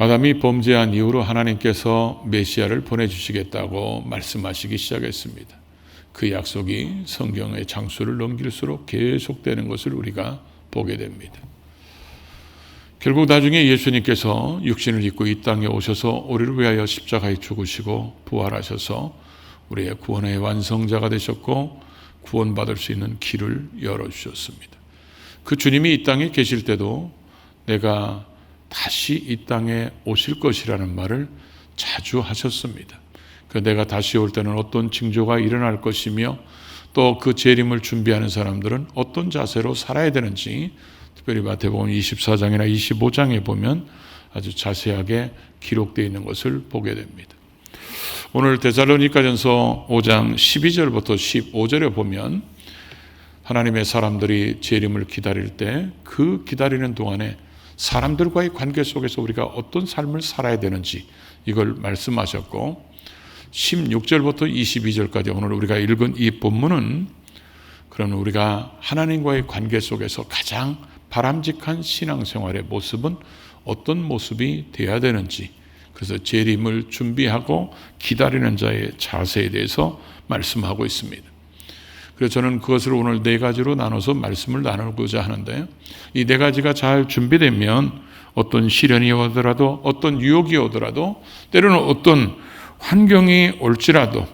아담이 범죄한 이후로 하나님께서 메시아를 보내주시겠다고 말씀하시기 시작했습니다. 그 약속이 성경의 장수를 넘길수록 계속되는 것을 우리가 보게 됩니다. 결국 나중에 예수님께서 육신을 입고 이 땅에 오셔서 우리를 위하여 십자가에 죽으시고 부활하셔서 우리의 구원의 완성자가 되셨고 구원받을 수 있는 길을 열어주셨습니다. 그 주님이 이 땅에 계실 때도 내가 다시 이 땅에 오실 것이라는 말을 자주 하셨습니다. 내가 다시 올 때는 어떤 징조가 일어날 것이며 또 그 재림을 준비하는 사람들은 어떤 자세로 살아야 되는지 특별히 마태복음 24장이나 25장에 보면 아주 자세하게 기록되어 있는 것을 보게 됩니다. 오늘 데살로니가전서 5장 12절부터 15절에 보면 하나님의 사람들이 재림을 기다릴 때 그 기다리는 동안에 사람들과의 관계 속에서 우리가 어떤 삶을 살아야 되는지 이걸 말씀하셨고 16절부터 22절까지 오늘 우리가 읽은 이 본문은 그런 우리가 하나님과의 관계 속에서 가장 바람직한 신앙생활의 모습은 어떤 모습이 되어야 되는지 그래서 재림을 준비하고 기다리는 자의 자세에 대해서 말씀하고 있습니다. 그래서 저는 그것을 오늘 네 가지로 나눠서 말씀을 나누고자 하는데 이 네 가지가 잘 준비되면 어떤 시련이 오더라도 어떤 유혹이 오더라도 때로는 어떤 환경이 올지라도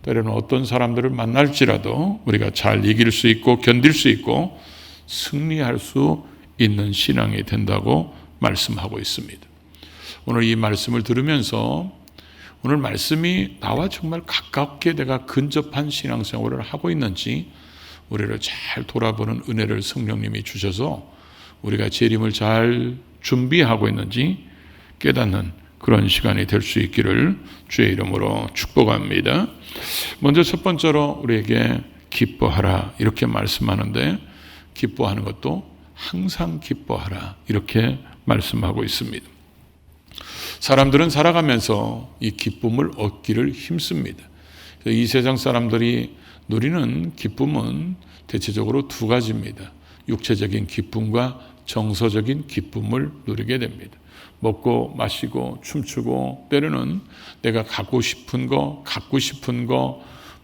때로는 어떤 사람들을 만날지라도 우리가 잘 이길 수 있고 견딜 수 있고 승리할 수 있는 신앙이 된다고 말씀하고 있습니다. 오늘 이 말씀을 들으면서 오늘 말씀이 나와 정말 가깝게 내가 근접한 신앙생활을 하고 있는지 우리를 잘 돌아보는 은혜를 성령님이 주셔서 우리가 재림을 잘 준비하고 있는지 깨닫는 그런 시간이 될 수 있기를 주의 이름으로 축복합니다. 먼저 첫 번째로 우리에게 기뻐하라 이렇게 말씀하는데 기뻐하는 것도 항상 기뻐하라 이렇게 말씀하고 있습니다. 사람들은 살아가면서 이 기쁨을 얻기를 힘씁니다. 이 세상 사람들이 누리는 기쁨은 대체적으로 두 가지입니다. 육체적인 기쁨과 정서적인 기쁨을 누리게 됩니다. 먹고 마시고 춤추고 때로는 내가 갖고 싶은 거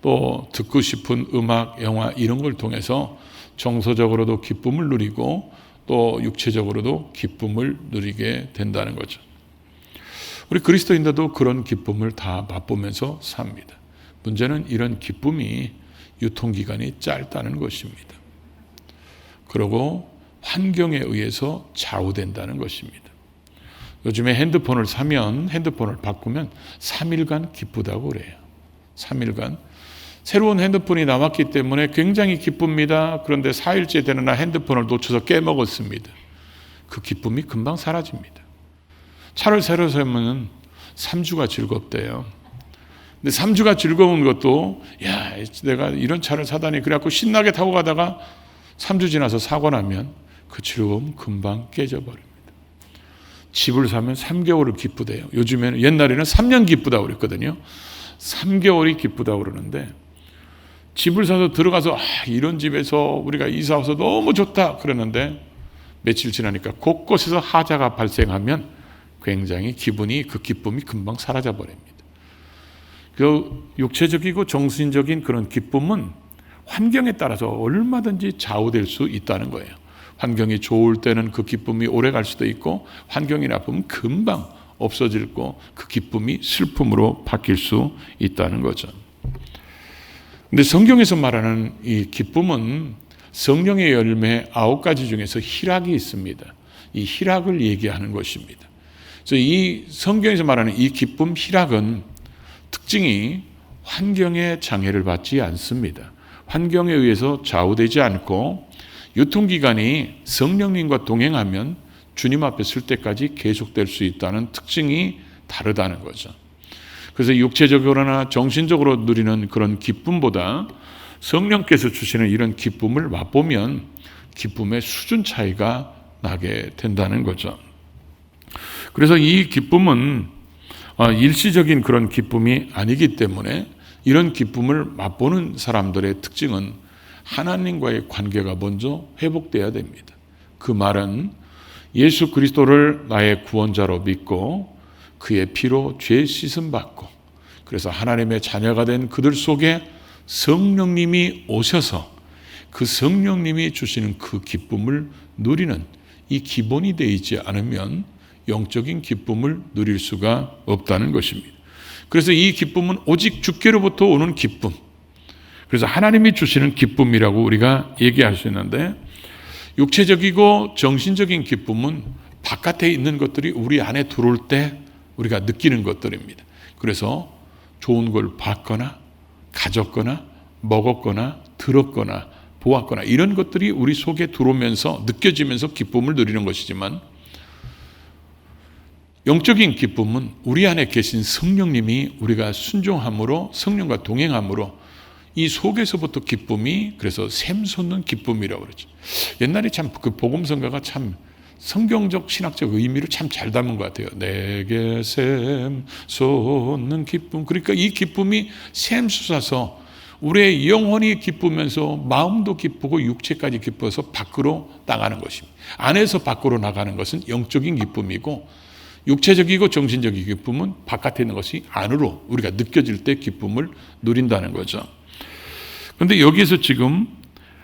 또 듣고 싶은 음악, 영화 이런 걸 통해서 정서적으로도 기쁨을 누리고 또 육체적으로도 기쁨을 누리게 된다는 거죠. 우리 그리스도인들도 그런 기쁨을 다 맛보면서 삽니다. 문제는 이런 기쁨이 유통기간이 짧다는 것입니다. 그리고 환경에 의해서 좌우된다는 것입니다. 요즘에 핸드폰을 사면 핸드폰을 바꾸면 3일간 기쁘다고 그래요. 3일간. 새로운 핸드폰이 나왔기 때문에 굉장히 기쁩니다. 그런데 4일째 되는 날 핸드폰을 놓쳐서 깨먹었습니다. 그 기쁨이 금방 사라집니다. 차를 새로 사면 3주가 즐겁대요. 근데 3주가 즐거운 것도 내가 이런 차를 사다니 그래갖고 신나게 타고 가다가 3주 지나서 사고 나면 그 즐거움 금방 깨져버립니다. 집을 사면 3개월을 기쁘대요. 요즘에는 옛날에는 3년 기쁘다고 그랬거든요. 3개월이 기쁘다고 그러는데 집을 사서 들어가서 이런 집에서 우리가 이사 와서 너무 좋다 그러는데 며칠 지나니까 곳곳에서 하자가 발생하면 굉장히 그 기쁨이 금방 사라져 버립니다. 그 육체적이고 정신적인 그런 기쁨은 환경에 따라서 얼마든지 좌우될 수 있다는 거예요. 환경이 좋을 때는 그 기쁨이 오래 갈 수도 있고 환경이 나쁘면 금방 없어지고 그 기쁨이 슬픔으로 바뀔 수 있다는 거죠. 근데 성경에서 말하는 이 기쁨은 성령의 열매 9가지 중에서 희락이 있습니다. 이 희락을 얘기하는 것입니다. 그래서 이 성경에서 말하는 이 기쁨 희락은 특징이 환경의 장애를 받지 않습니다. 환경에 의해서 좌우되지 않고 유통기간이 성령님과 동행하면 주님 앞에 설 때까지 계속될 수 있다는 특징이 다르다는 거죠. 그래서 육체적으로나 정신적으로 누리는 그런 기쁨보다 성령께서 주시는 이런 기쁨을 맛보면 기쁨의 수준 차이가 나게 된다는 거죠. 그래서 이 기쁨은 일시적인 그런 기쁨이 아니기 때문에 이런 기쁨을 맛보는 사람들의 특징은 하나님과의 관계가 먼저 회복돼야 됩니다. 그 말은 예수 그리스도를 나의 구원자로 믿고 그의 피로 죄 씻음 받고, 그래서 하나님의 자녀가 된 그들 속에 성령님이 오셔서 그 성령님이 주시는 그 기쁨을 누리는 이 기본이 되지 않으면 영적인 기쁨을 누릴 수가 없다는 것입니다. 그래서 이 기쁨은 오직 주께로부터 오는 기쁨, 그래서 하나님이 주시는 기쁨이라고 우리가 얘기할 수 있는데, 육체적이고 정신적인 기쁨은 바깥에 있는 것들이 우리 안에 들어올 때 우리가 느끼는 것들입니다. 그래서 좋은 걸 봤거나 가졌거나 먹었거나 들었거나 보았거나 이런 것들이 우리 속에 들어오면서 느껴지면서 기쁨을 누리는 것이지만, 영적인 기쁨은 우리 안에 계신 성령님이 우리가 순종함으로, 성령과 동행함으로 이 속에서부터 기쁨이, 그래서 샘솟는 기쁨이라고 그러죠. 옛날에 참 그 복음성가가 참 성경적 신학적 의미를 참 잘 담은 것 같아요. 내게 샘솟는 기쁨. 그러니까 이 기쁨이 샘솟아서 우리의 영혼이 기쁘면서 마음도 기쁘고 육체까지 기뻐서 밖으로 나가는 것입니다. 안에서 밖으로 나가는 것은 영적인 기쁨이고, 육체적이고 정신적인 기쁨은 바깥에 있는 것이 안으로 우리가 느껴질 때 기쁨을 누린다는 거죠. 그런데 여기에서 지금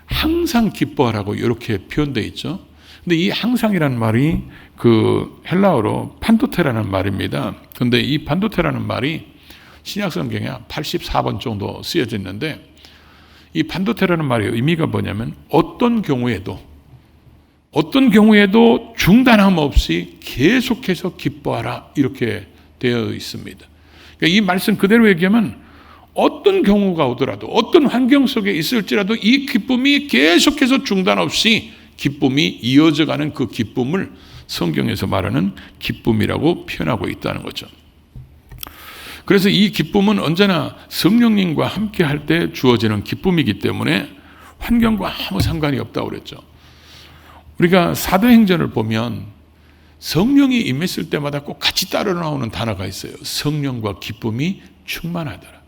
항상 기뻐하라고 이렇게 표현되어 있죠. 근데 이 항상이라는 말이 그 헬라어로 판도테라는 말입니다. 근데 이 판도테라는 말이 신약 성경에 84번 정도 쓰여져 있는데, 이 판도테라는 말의 의미가 뭐냐면 어떤 경우에도 중단함 없이 계속해서 기뻐하라, 이렇게 되어 있습니다. 그러니까 이 말씀 그대로 얘기하면 어떤 경우가 오더라도, 어떤 환경 속에 있을지라도 이 기쁨이 계속해서 중단 없이 기쁨이 이어져가는 그 기쁨을 성경에서 말하는 기쁨이라고 표현하고 있다는 거죠. 그래서 이 기쁨은 언제나 성령님과 함께 할 때 주어지는 기쁨이기 때문에 환경과 아무 상관이 없다고 그랬죠. 우리가 사도행전을 보면 성령이 임했을 때마다 꼭 같이 따라 나오는 단어가 있어요. 성령과 기쁨이 충만하더라.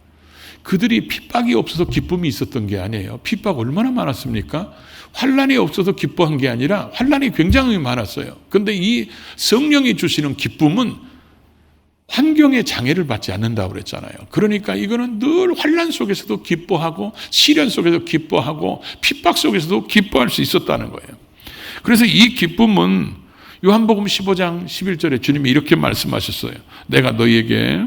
그들이 핍박이 없어서 기쁨이 있었던 게 아니에요. 핍박 얼마나 많았습니까? 환난이 없어서 기뻐한 게 아니라 환난이 굉장히 많았어요. 그런데 이 성령이 주시는 기쁨은 환경의 장애를 받지 않는다고 그랬잖아요. 그러니까 이거는 늘 환난 속에서도 기뻐하고 시련 속에서도 기뻐하고 핍박 속에서도 기뻐할 수 있었다는 거예요. 그래서 이 기쁨은 요한복음 15장 11절에 주님이 이렇게 말씀하셨어요. 내가 너희에게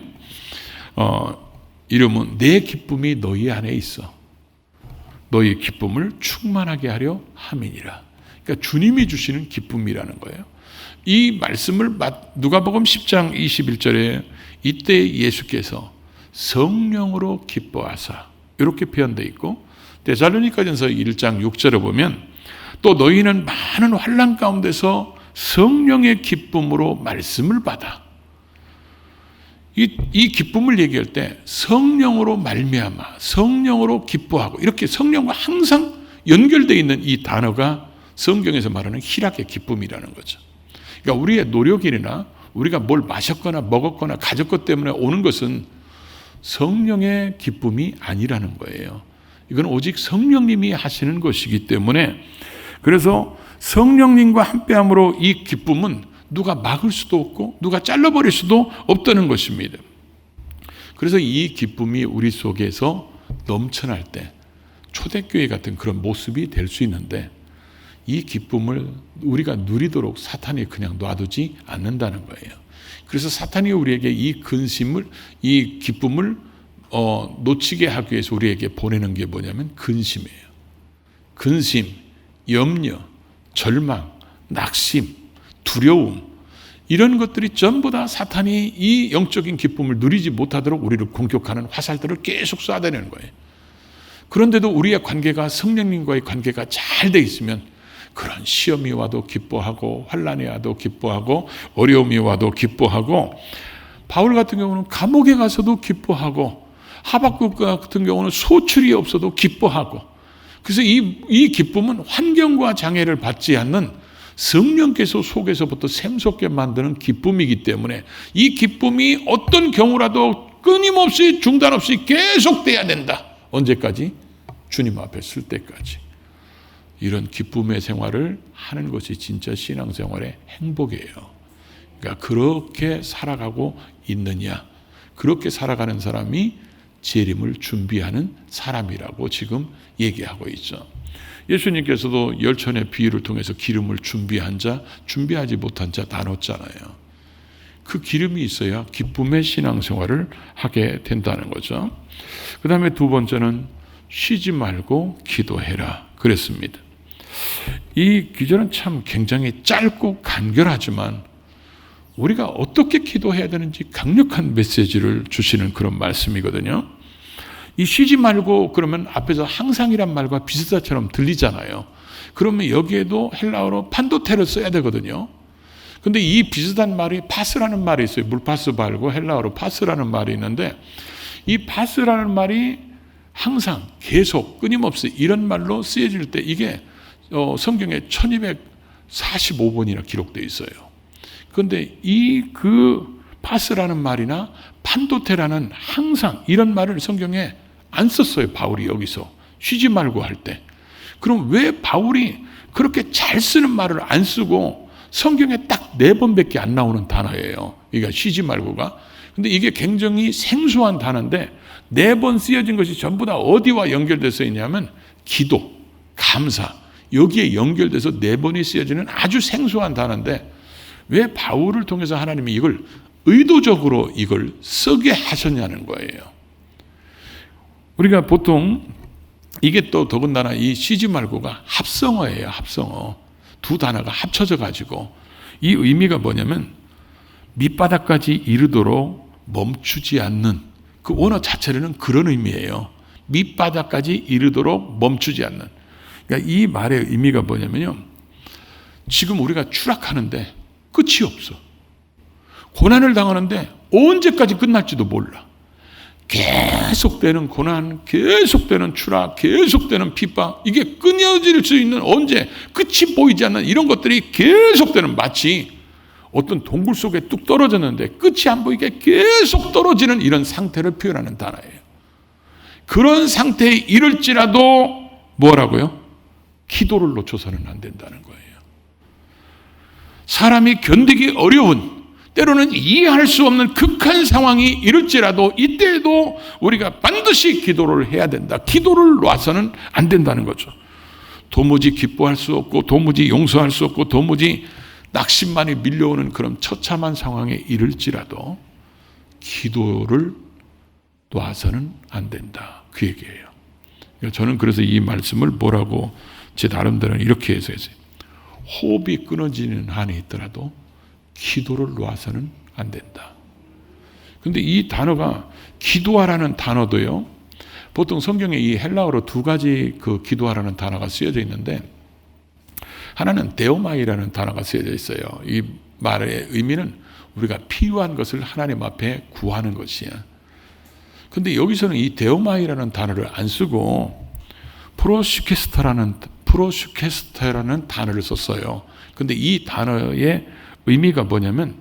이름은 내 기쁨이 너희 안에 있어. 너희 기쁨을 충만하게 하려 함이니라. 그러니까 주님이 주시는 기쁨이라는 거예요. 이 말씀을 누가복음 10장 21절에 이때 예수께서 성령으로 기뻐하사 이렇게 표현되어 있고, 데살로니가전서 1장 6절에 보면 또 너희는 많은 환난 가운데서 성령의 기쁨으로 말씀을 받아. 이 기쁨을 얘기할 때 성령으로 말미암아, 성령으로 기뻐하고, 이렇게 성령과 항상 연결되어 있는 이 단어가 성경에서 말하는 희락의 기쁨이라는 거죠. 그러니까 우리의 노력이나 우리가 뭘 마셨거나 먹었거나 가졌것 때문에 오는 것은 성령의 기쁨이 아니라는 거예요. 이건 오직 성령님이 하시는 것이기 때문에, 그래서 성령님과 함께함으로 이 기쁨은 누가 막을 수도 없고 누가 잘라버릴 수도 없다는 것입니다. 그래서 이 기쁨이 우리 속에서 넘쳐날 때 초대교회 같은 그런 모습이 될 수 있는데, 이 기쁨을 우리가 누리도록 사탄이 그냥 놔두지 않는다는 거예요. 그래서 사탄이 우리에게 이 근심을, 이 기쁨을 놓치게 하기 위해서 우리에게 보내는 게 뭐냐면 근심이에요. 근심, 염려, 절망, 낙심, 두려움, 이런 것들이 전부 다 사탄이 이 영적인 기쁨을 누리지 못하도록 우리를 공격하는 화살들을 계속 쏴대는 거예요. 그런데도 우리의 관계가, 성령님과의 관계가 잘 돼 있으면 그런 시험이 와도 기뻐하고, 환난이 와도 기뻐하고, 어려움이 와도 기뻐하고, 바울 같은 경우는 감옥에 가서도 기뻐하고, 하박국 같은 경우는 소출이 없어도 기뻐하고, 그래서 이 기쁨은 환경과 장애를 받지 않는 성령께서 속에서부터 샘솟게 만드는 기쁨이기 때문에 이 기쁨이 어떤 경우라도 끊임없이 중단 없이 계속돼야 된다. 언제까지? 주님 앞에 설 때까지. 이런 기쁨의 생활을 하는 것이 진짜 신앙생활의 행복이에요. 그러니까 그렇게 살아가고 있느냐, 그렇게 살아가는 사람이 재림을 준비하는 사람이라고 지금 얘기하고 있죠. 예수님께서도 열천의 비유를 통해서 기름을 준비한 자, 준비하지 못한 자 나눴잖아요. 그 기름이 있어야 기쁨의 신앙생활을 하게 된다는 거죠. 그 다음에 두 번째는 쉬지 말고 기도해라 그랬습니다. 이 기절은 참 굉장히 짧고 간결하지만 우리가 어떻게 기도해야 되는지 강력한 메시지를 주시는 그런 말씀이거든요. 이 쉬지 말고 그러면 앞에서 항상이란 말과 비슷하처럼 들리잖아요. 그러면 여기에도 헬라어로 판도테를 써야 되거든요. 근데 이 비슷한 말이 파스라는 말이 있어요. 물파스 말고 헬라어로 파스라는 말이 있는데 이 파스라는 말이 항상 계속 끊임없이 이런 말로 쓰여질 때 이게 성경에 1245번이나 기록되어 있어요. 그런데 그 파스라는 말이나 판도테라는 항상 이런 말을 성경에 안 썼어요. 바울이 여기서 쉬지 말고 할 때. 그럼 왜 바울이 그렇게 잘 쓰는 말을 안 쓰고 성경에 딱 4번밖에 안 나오는 단어예요. 그러니까 쉬지 말고가. 근데 이게 굉장히 생소한 단어인데 4번 쓰여진 것이 전부 다 어디와 연결돼서 있냐면 기도, 감사 여기에 연결돼서 4번이 쓰여지는 아주 생소한 단어인데 왜 바울을 통해서 하나님이 이걸 의도적으로 이걸 쓰게 하셨냐는 거예요. 우리가 보통 이게 또 더군다나 이 쉬지 말고가 합성어예요. 합성어. 두 단어가 합쳐져 가지고 이 의미가 뭐냐면 밑바닥까지 이르도록 멈추지 않는 그 원어 자체로는 그런 의미예요. 밑바닥까지 이르도록 멈추지 않는. 그러니까 이 말의 의미가 뭐냐면요. 지금 우리가 추락하는데 끝이 없어. 고난을 당하는데 언제까지 끝날지도 몰라. 계속되는 고난, 계속되는 추락, 계속되는 핍박, 이게 끊어질 수 있는 언제 끝이 보이지 않는 이런 것들이 계속되는 마치 어떤 동굴 속에 뚝 떨어졌는데 끝이 안 보이게 계속 떨어지는 이런 상태를 표현하는 단어예요. 그런 상태에 이를지라도 뭐라고요? 기도를 놓쳐서는 안 된다는 거예요. 사람이 견디기 어려운 때로는 이해할 수 없는 극한 상황이 이럴지라도 이때에도 우리가 반드시 기도를 해야 된다. 기도를 놔서는 안 된다는 거죠. 도무지 기뻐할 수 없고 도무지 용서할 수 없고 도무지 낙심만이 밀려오는 그런 처참한 상황에 이를지라도 기도를 놔서는 안 된다. 그 얘기예요. 저는 그래서 이 말씀을 뭐라고 제 나름대로는 이렇게 해서 했어요. 호흡이 끊어지는 한이 있더라도 기도를 놓아서는 안 된다. 그런데 이 단어가 기도하라는 단어도요. 보통 성경에 이 헬라어로 2가지 그 기도하라는 단어가 쓰여져 있는데 하나는 데오마이라는 단어가 쓰여져 있어요. 이 말의 의미는 우리가 필요한 것을 하나님 앞에 구하는 것이야. 그런데 여기서는 이 데오마이라는 단어를 안 쓰고 프로슈케스터라는 단어를 썼어요. 그런데 이 단어의 의미가 뭐냐면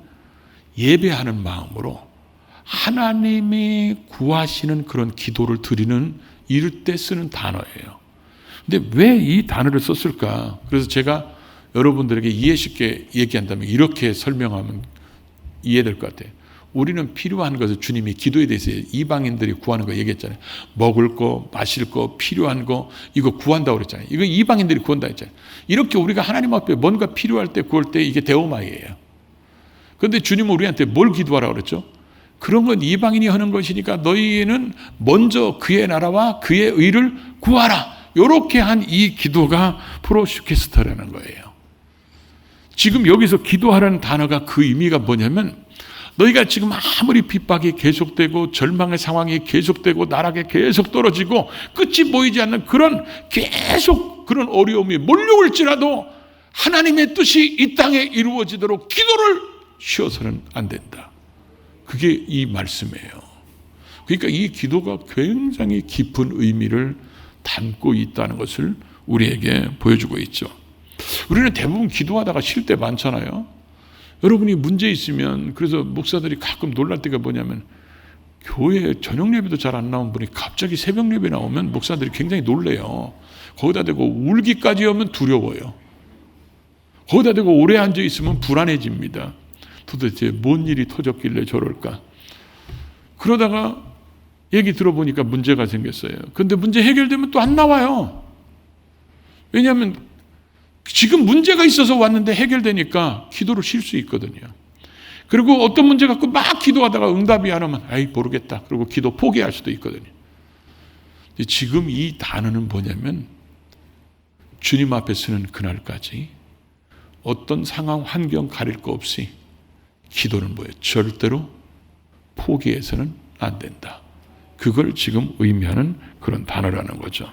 예배하는 마음으로 하나님이 구하시는 그런 기도를 드리는 이럴 때 쓰는 단어예요. 근데 왜 이 단어를 썼을까? 그래서 제가 여러분들에게 이해 쉽게 얘기한다면 이렇게 설명하면 이해될 것 같아요. 우리는 필요한 것을 주님이 기도에 대해서 이방인들이 구하는 거 얘기했잖아요. 먹을 거, 마실 거, 필요한 거 이거 구한다고 그랬잖아요. 이거 이방인들이 구한다 했잖아요. 이렇게 우리가 하나님 앞에 뭔가 필요할 때 구할 때 이게 데오마이예요. 그런데 주님은 우리한테 뭘 기도하라고 그랬죠? 그런 건 이방인이 하는 것이니까 너희는 먼저 그의 나라와 그의 의를 구하라. 이렇게 한 이 기도가 프로슈케스터라는 거예요. 지금 여기서 기도하라는 단어가 그 의미가 뭐냐면 너희가 지금 아무리 핍박이 계속되고 절망의 상황이 계속되고 나락에 계속 떨어지고 끝이 보이지 않는 그런 계속 그런 어려움이 몰려올지라도 하나님의 뜻이 이 땅에 이루어지도록 기도를 쉬어서는 안 된다. 그게 이 말씀이에요. 그러니까 이 기도가 굉장히 깊은 의미를 담고 있다는 것을 우리에게 보여주고 있죠. 우리는 대부분 기도하다가 쉴 때 많잖아요. 여러분이 문제 있으면 그래서 목사들이 가끔 놀랄 때가 뭐냐면 교회 저녁 예배도 잘 안 나온 분이 갑자기 새벽 예배 나오면 목사들이 굉장히 놀래요. 거기다 대고 울기까지 하면 두려워요. 거기다 대고 오래 앉아 있으면 불안해집니다. 도대체 뭔 일이 터졌길래 저럴까? 그러다가 얘기 들어보니까 문제가 생겼어요. 근데 문제 해결되면 또 안 나와요. 왜냐하면 지금 문제가 있어서 왔는데 해결되니까 기도를 쉴 수 있거든요. 그리고 어떤 문제 갖고 막 기도하다가 응답이 안 오면 아이 모르겠다. 그리고 기도 포기할 수도 있거든요. 지금 이 단어는 뭐냐면 주님 앞에 서는 그날까지 어떤 상황, 환경 가릴 거 없이 기도는 뭐예요? 절대로 포기해서는 안 된다. 그걸 지금 의미하는 그런 단어라는 거죠.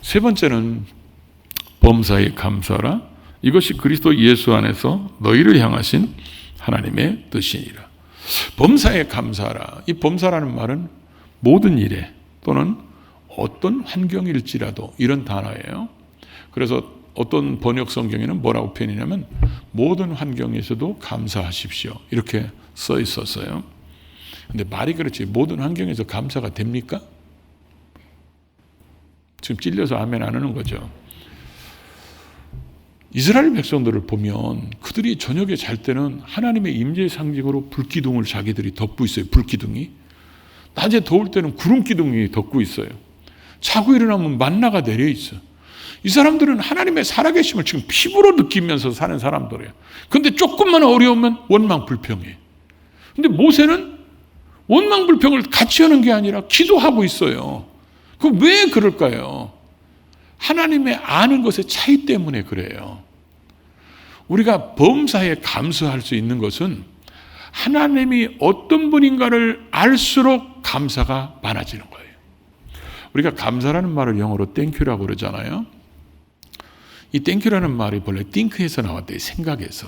세 번째는 범사에 감사하라. 이것이 그리스도 예수 안에서 너희를 향하신 하나님의 뜻이니라. 범사에 감사하라. 이 범사라는 말은 모든 일에 또는 어떤 환경일지라도 이런 단어예요. 그래서 어떤 번역 성경에는 뭐라고 표현하냐면 모든 환경에서도 감사하십시오. 이렇게 써 있었어요. 근데 말이 그렇지 모든 환경에서 감사가 됩니까? 지금 찔려서 아멘 안 하는 거죠. 이스라엘 백성들을 보면 그들이 저녁에 잘 때는 하나님의 임재의 상징으로 불기둥을 자기들이 덮고 있어요. 불기둥이. 낮에 더울 때는 구름기둥이 덮고 있어요. 자고 일어나면 만나가 내려 있어. 이 사람들은 하나님의 살아계심을 지금 피부로 느끼면서 사는 사람들이에요. 그런데 조금만 어려우면 원망불평해. 근데 모세는 원망불평을 같이 하는 게 아니라 기도하고 있어요. 그럼 왜 그럴까요? 하나님의 아는 것의 차이 때문에 그래요. 우리가 범사에 감사할 수 있는 것은 하나님이 어떤 분인가를 알수록 감사가 많아지는 거예요. 우리가 감사라는 말을 영어로 땡큐라고 그러잖아요. 이 땡큐라는 말이 본래 think에서 나왔대요. 생각에서.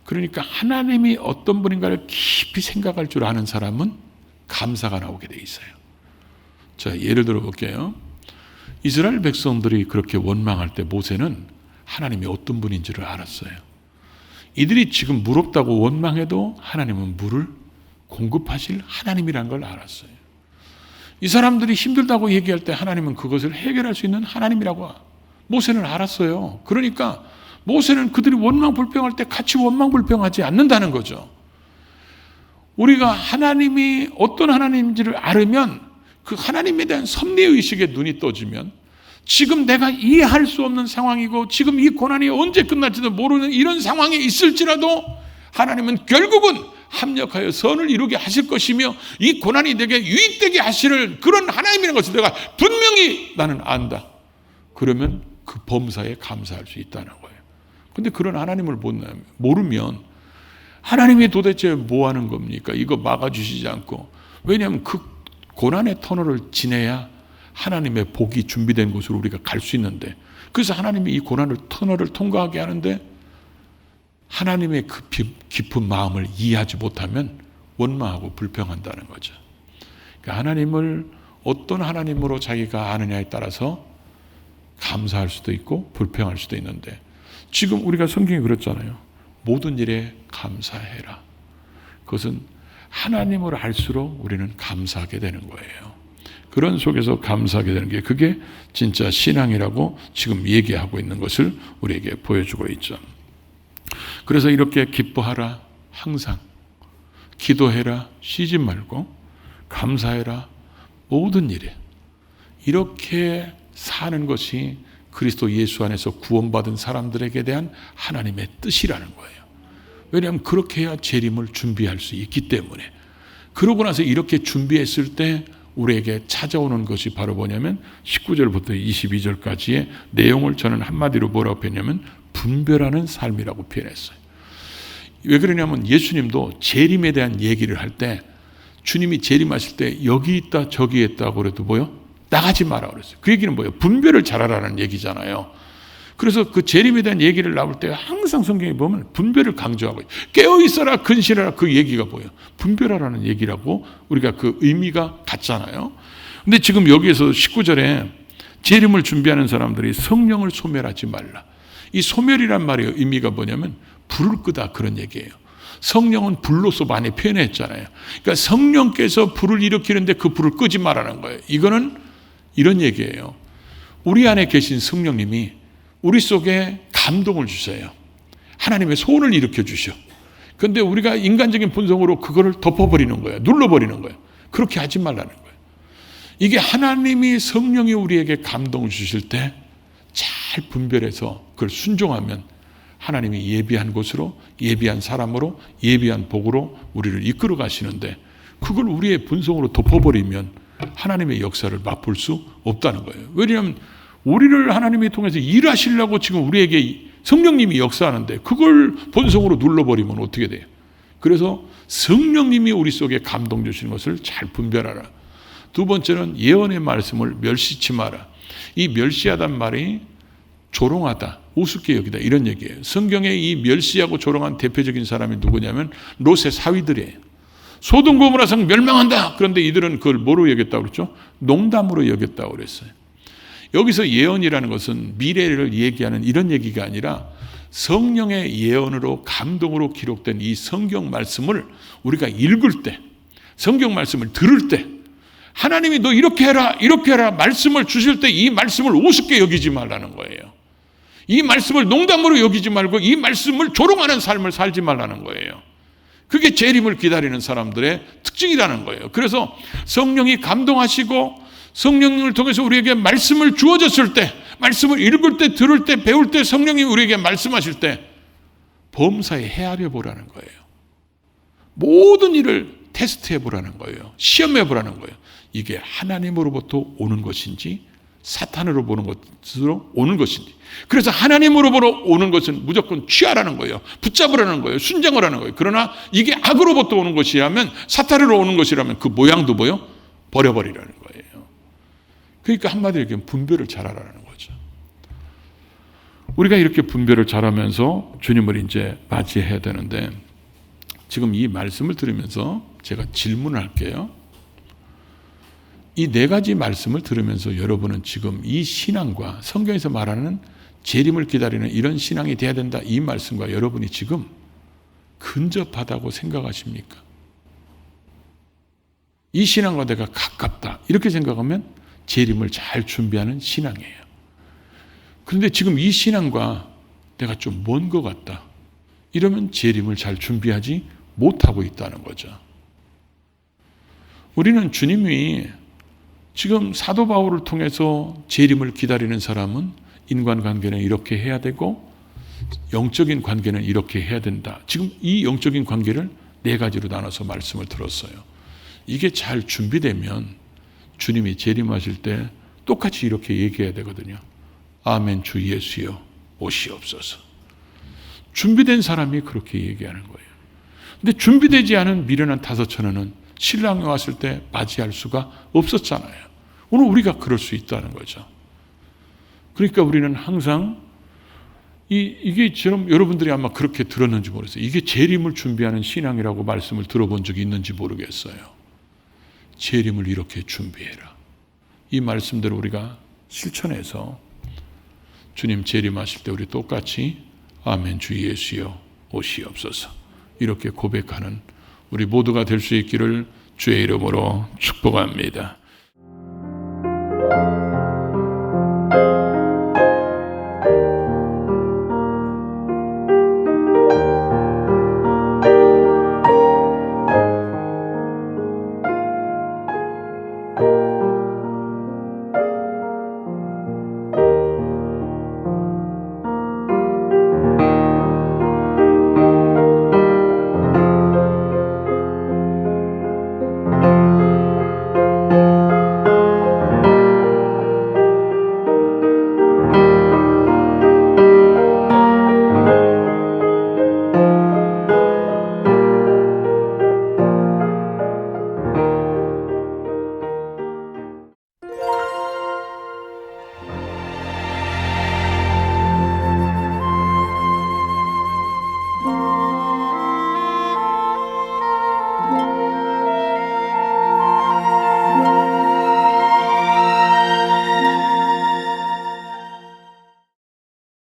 그러니까 하나님이 어떤 분인가를 깊이 생각할 줄 아는 사람은 감사가 나오게 돼 있어요. 자, 예를 들어 볼게요. 이스라엘 백성들이 그렇게 원망할 때 모세는 하나님이 어떤 분인지를 알았어요. 이들이 지금 물 없다고 원망해도 하나님은 물을 공급하실 하나님이란 걸 알았어요. 이 사람들이 힘들다고 얘기할 때 하나님은 그것을 해결할 수 있는 하나님이라고 모세는 알았어요. 그러니까 모세는 그들이 원망불평할 때 같이 원망불평하지 않는다는 거죠. 우리가 하나님이 어떤 하나님인지를 알으면 그 하나님에 대한 섭리의식에 눈이 떠지면 지금 내가 이해할 수 없는 상황이고 지금 이 고난이 언제 끝날지도 모르는 이런 상황에 있을지라도 하나님은 결국은 합력하여 선을 이루게 하실 것이며 이 고난이 내게 유익되게 하시는 그런 하나님이라는 것을 내가 분명히 나는 안다. 그러면 그 범사에 감사할 수 있다는 거예요. 근데 그런 하나님을 모르면 하나님이 도대체 뭐 하는 겁니까? 이거 막아주시지 않고. 왜냐하면 그 고난의 터널을 지내야 하나님의 복이 준비된 곳으로 우리가 갈 수 있는데, 그래서 하나님이 이 고난을 터널을 통과하게 하는데 하나님의 그 깊은 마음을 이해하지 못하면 원망하고 불평한다는 거죠. 그러니까 하나님을 어떤 하나님으로 자기가 아느냐에 따라서 감사할 수도 있고 불평할 수도 있는데, 지금 우리가 성경이 그렇잖아요. 모든 일에 감사해라. 그것은 하나님을 알수록 우리는 감사하게 되는 거예요. 그런 속에서 감사하게 되는 게 그게 진짜 신앙이라고 지금 얘기하고 있는 것을 우리에게 보여주고 있죠. 그래서 이렇게 기뻐하라, 항상 기도해라, 쉬지 말고 감사해라, 모든 일에 이렇게 사는 것이 그리스도 예수 안에서 구원받은 사람들에게 대한 하나님의 뜻이라는 거예요. 왜냐하면 그렇게 해야 재림을 준비할 수 있기 때문에. 그러고 나서 이렇게 준비했을 때 우리에게 찾아오는 것이 바로 뭐냐면 19절부터 22절까지의 내용을 저는 한마디로 뭐라고 표현하냐면 분별하는 삶이라고 표현했어요. 왜 그러냐면 예수님도 재림에 대한 얘기를 할 때 주님이 재림하실 때 여기 있다 저기 있다고 그래도 뭐요? 나가지 마라 그랬어요. 그 얘기는 뭐예요? 분별을 잘하라는 얘기잖아요. 그래서 그 재림에 대한 얘기를 나올 때 항상 성경에 보면 분별을 강조하고 깨어있어라 근신하라 그 얘기가 뭐예요? 분별하라는 얘기라고 우리가 그 의미가 같잖아요. 근데 지금 여기에서 19절에 재림을 준비하는 사람들이 성령을 소멸하지 말라. 이 소멸이란 말의 의미가 뭐냐면 불을 끄다 그런 얘기예요. 성령은 불로서 많이 표현했잖아요. 그러니까 성령께서 불을 일으키는데 그 불을 끄지 말라는 거예요. 이거는 이런 얘기예요. 우리 안에 계신 성령님이 우리 속에 감동을 주세요. 하나님의 소원을 일으켜 주셔. 그런데 우리가 인간적인 본성으로 그거를 덮어버리는 거예요. 눌러버리는 거예요. 그렇게 하지 말라는 거예요. 이게 하나님이 성령이 우리에게 감동을 주실 때 잘 분별해서 그걸 순종하면 하나님이 예비한 곳으로, 예비한 사람으로, 예비한 복으로 우리를 이끌어 가시는데, 그걸 우리의 본성으로 덮어버리면 하나님의 역사를 맛볼 수 없다는 거예요. 왜냐하면 우리를 하나님이 통해서 일하시려고 지금 우리에게 성령님이 역사하는데 그걸 본성으로 눌러버리면 어떻게 돼요? 그래서 성령님이 우리 속에 감동 주시는 것을 잘 분별하라. 두 번째는 예언의 말씀을 멸시치 마라. 이 멸시하단 말이 조롱하다, 우습게 여기다, 이런 얘기예요. 성경에 이 멸시하고 조롱한 대표적인 사람이 누구냐면 롯의 사위들이에요. 소돔 고모라 성 멸망한다. 그런데 이들은 그걸 뭐로 여겼다고 그랬죠? 농담으로 여겼다고 그랬어요. 여기서 예언이라는 것은 미래를 얘기하는 이런 얘기가 아니라 성령의 예언으로 감동으로 기록된 이 성경 말씀을 우리가 읽을 때, 성경 말씀을 들을 때, 하나님이 너 이렇게 해라, 이렇게 해라 말씀을 주실 때 이 말씀을 우습게 여기지 말라는 거예요. 이 말씀을 농담으로 여기지 말고 이 말씀을 조롱하는 삶을 살지 말라는 거예요. 그게 재림을 기다리는 사람들의 특징이라는 거예요. 그래서 성령이 감동하시고 성령님을 통해서 우리에게 말씀을 주어졌을 때, 말씀을 읽을 때, 들을 때, 배울 때, 성령이 우리에게 말씀하실 때 범사에 헤아려 보라는 거예요. 모든 일을 테스트해 보라는 거예요. 시험해 보라는 거예요. 이게 하나님으로부터 오는 것인지 사탄으로 보는 것으로 오는 것인지. 그래서 하나님으로부터 오는 것은 무조건 취하라는 거예요. 붙잡으라는 거예요. 순종을 하는 거예요. 그러나 이게 악으로부터 오는 것이라면, 사탄으로 오는 것이라면 그 모양도 뭐요? 버려버리라는 거예요. 그러니까 한마디로 얘기하면 분별을 잘하라는 거죠. 우리가 이렇게 분별을 잘하면서 주님을 이제 맞이해야 되는데, 지금 이 말씀을 들으면서 제가 질문을 할게요. 이 네 가지 말씀을 들으면서 여러분은 지금 이 신앙과 성경에서 말하는 재림을 기다리는 이런 신앙이 돼야 된다, 이 말씀과 여러분이 지금 근접하다고 생각하십니까? 이 신앙과 내가 가깝다 이렇게 생각하면 재림을 잘 준비하는 신앙이에요. 그런데 지금 이 신앙과 내가 좀 먼 것 같다, 이러면 재림을 잘 준비하지 못하고 있다는 거죠. 우리는 주님이 지금 사도 바울을 통해서 재림을 기다리는 사람은 인간관계는 이렇게 해야 되고 영적인 관계는 이렇게 해야 된다, 지금 이 영적인 관계를 네 가지로 나눠서 말씀을 들었어요. 이게 잘 준비되면 주님이 재림하실 때 똑같이 이렇게 얘기해야 되거든요. 아멘 주 예수여 오시옵소서. 준비된 사람이 그렇게 얘기하는 거예요. 근데 준비되지 않은 미련한 다섯천원은 신랑이 왔을 때 맞이할 수가 없었잖아요. 오늘 우리가 그럴 수 있다는 거죠. 그러니까 우리는 항상 이게 지금 여러분들이 아마 그렇게 들었는지 모르겠어요. 이게 재림을 준비하는 신앙이라고 말씀을 들어본 적이 있는지 모르겠어요. 재림을 이렇게 준비해라. 이 말씀대로 우리가 실천해서 주님 재림하실 때 우리 똑같이 아멘 주 예수여 오시옵소서 이렇게 고백하는 우리 모두가 될 수 있기를 주의 이름으로 축복합니다.